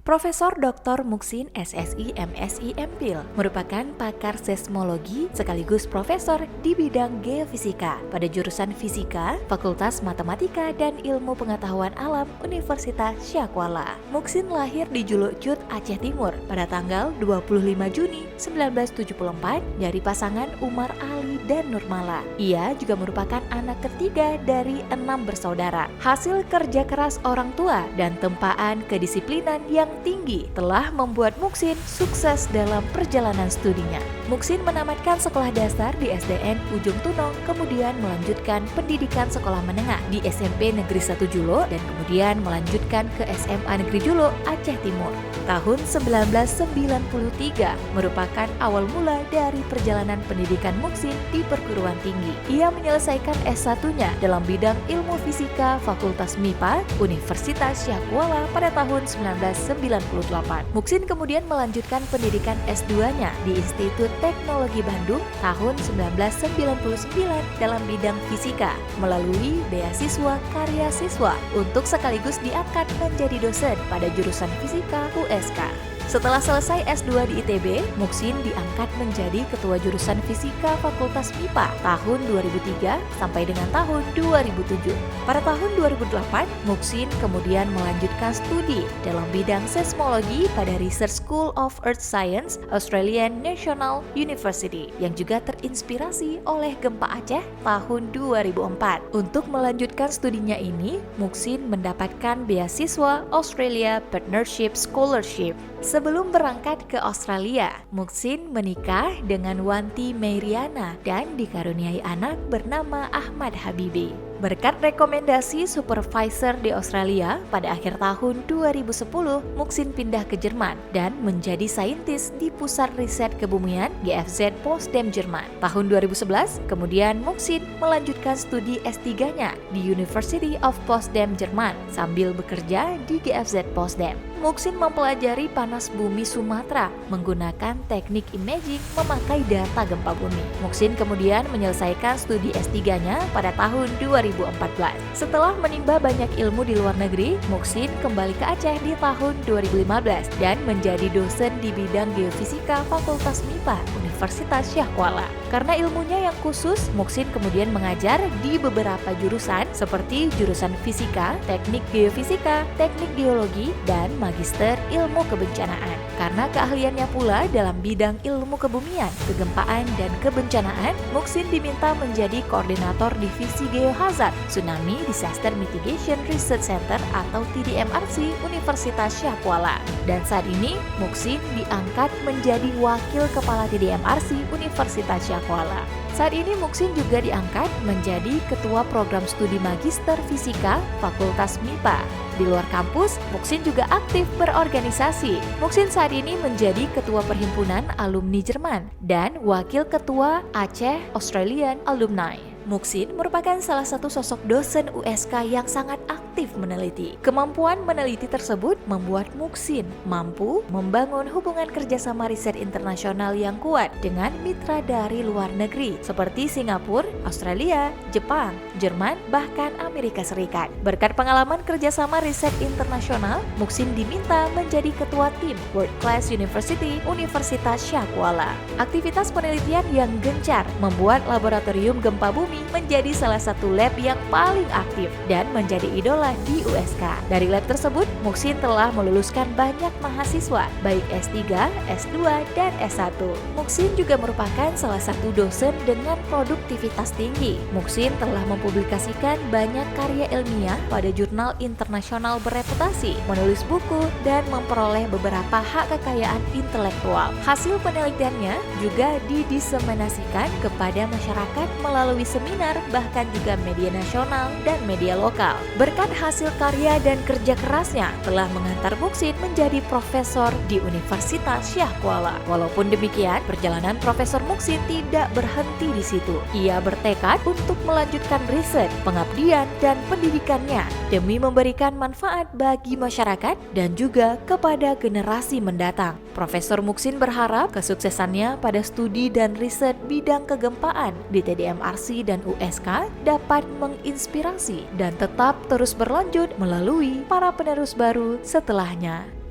Profesor Dr. Muksin SSI MSI MPhil merupakan pakar seismologi sekaligus profesor di bidang geofisika pada jurusan Fisika, Fakultas Matematika dan Ilmu Pengetahuan Alam Universitas Syakuala. Muksin lahir di Julukcut, Aceh Timur pada tanggal 25 Juni 1974 dari pasangan Umar Ali dan Nurmala. Ia juga merupakan anak ketiga dari 6 bersaudara. Hasil kerja keras orang tua dan tempaan kedisiplinan yang tinggi telah membuat Muksin sukses dalam perjalanan studinya. Muksin menamatkan sekolah dasar di SDN Ujung Tunong, kemudian melanjutkan pendidikan sekolah menengah di SMP Negeri 1 Juluk dan kemudian melanjutkan ke SMA Negeri Juluk, Aceh Timur. Tahun 1993 merupakan awal mula dari perjalanan pendidikan Muksin di perguruan tinggi. Ia menyelesaikan S1-nya dalam bidang ilmu fisika Fakultas MIPA Universitas Syakuala pada tahun 1998. Muksin kemudian melanjutkan pendidikan S2-nya di Institut Teknologi Bandung tahun 1999 dalam bidang fisika melalui beasiswa karya siswa untuk sekaligus diangkat menjadi dosen pada jurusan fisika USK. Setelah selesai S2 di ITB, Muksin diangkat menjadi Ketua Jurusan Fisika Fakultas MIPA tahun 2003 sampai dengan tahun 2007. Pada tahun 2008, Muksin kemudian melanjutkan studi dalam bidang seismologi pada Research School of Earth Science Australian National University yang juga terinspirasi oleh gempa Aceh tahun 2004. Untuk melanjutkan studinya ini, Muksin mendapatkan beasiswa Australia Partnership Scholarship. Sebelum berangkat ke Australia, Muksin menikah dengan Wanti Meiriana dan dikaruniai anak bernama Ahmad Habibi. Berkat rekomendasi supervisor di Australia, pada akhir tahun 2010, Muksin pindah ke Jerman dan menjadi saintis di Pusat Riset Kebumian GFZ Potsdam, Jerman. Tahun 2011, kemudian Muksin melanjutkan studi S3-nya di University of Potsdam, Jerman, sambil bekerja di GFZ Potsdam. Muksin mempelajari panas bumi Sumatera menggunakan teknik imaging memakai data gempa bumi. Muksin kemudian menyelesaikan studi S3-nya pada tahun 2014. Setelah menimba banyak ilmu di luar negeri, Muksin kembali ke Aceh di tahun 2015 dan menjadi dosen di bidang geofisika Fakultas MIPA Universitas Syakuala. Karena ilmunya yang khusus, Muksin kemudian mengajar di beberapa jurusan seperti jurusan fisika, teknik geofisika, teknik geologi, dan magister ilmu kebencanaan. Karena keahliannya pula dalam bidang ilmu kebumian, kegempaan, dan kebencanaan, Muksin diminta menjadi koordinator divisi geohazard Tsunami Disaster Mitigation Research Center atau TDMRC Universitas Syakuala. Dan saat ini, Muksin diangkat menjadi wakil kepala TDMRC Universitas Syakuala. Saat ini Muksin juga diangkat menjadi ketua program studi magister fisika Fakultas MIPA. Di luar kampus, Muksin juga aktif berorganisasi. Muksin saat ini menjadi ketua perhimpunan alumni Jerman dan wakil ketua Aceh Australian Alumni. Muksin merupakan salah satu sosok dosen USK yang sangat aktif meneliti. Kemampuan meneliti tersebut membuat Muksin mampu membangun hubungan kerjasama riset internasional yang kuat dengan mitra dari luar negeri seperti Singapura, Australia, Jepang, Jerman, bahkan Amerika Serikat. Berkat pengalaman kerjasama riset internasional, Muksin diminta menjadi ketua tim World Class University Universitas Syakuala. Aktivitas penelitian yang gencar membuat laboratorium gempa bumi menjadi salah satu lab yang paling aktif dan menjadi idola di USK. Dari lab tersebut, Muksin telah meluluskan banyak mahasiswa, baik S3, S2, dan S1. Muksin juga merupakan salah satu dosen dengan produktivitas tinggi. Muksin telah mempublikasikan banyak karya ilmiah pada jurnal internasional bereputasi, menulis buku, dan memperoleh beberapa hak kekayaan intelektual. Hasil penelitiannya juga didiseminasikan kepada masyarakat melalui seminar, bahkan juga media nasional dan media lokal. Berkat hasil karya dan kerja kerasnya telah mengantar Muksin menjadi profesor di Universitas Syakuala. Walaupun demikian, perjalanan Profesor Muksin tidak berhenti di situ. Ia bertekad untuk melanjutkan riset, pengabdian, dan pendidikannya demi memberikan manfaat bagi masyarakat dan juga kepada generasi mendatang. Profesor Muksin berharap kesuksesannya pada studi dan riset bidang kegempaan di TDMRC dan USK dapat menginspirasi dan tetap terus berlanjut melalui para penerus baru setelahnya.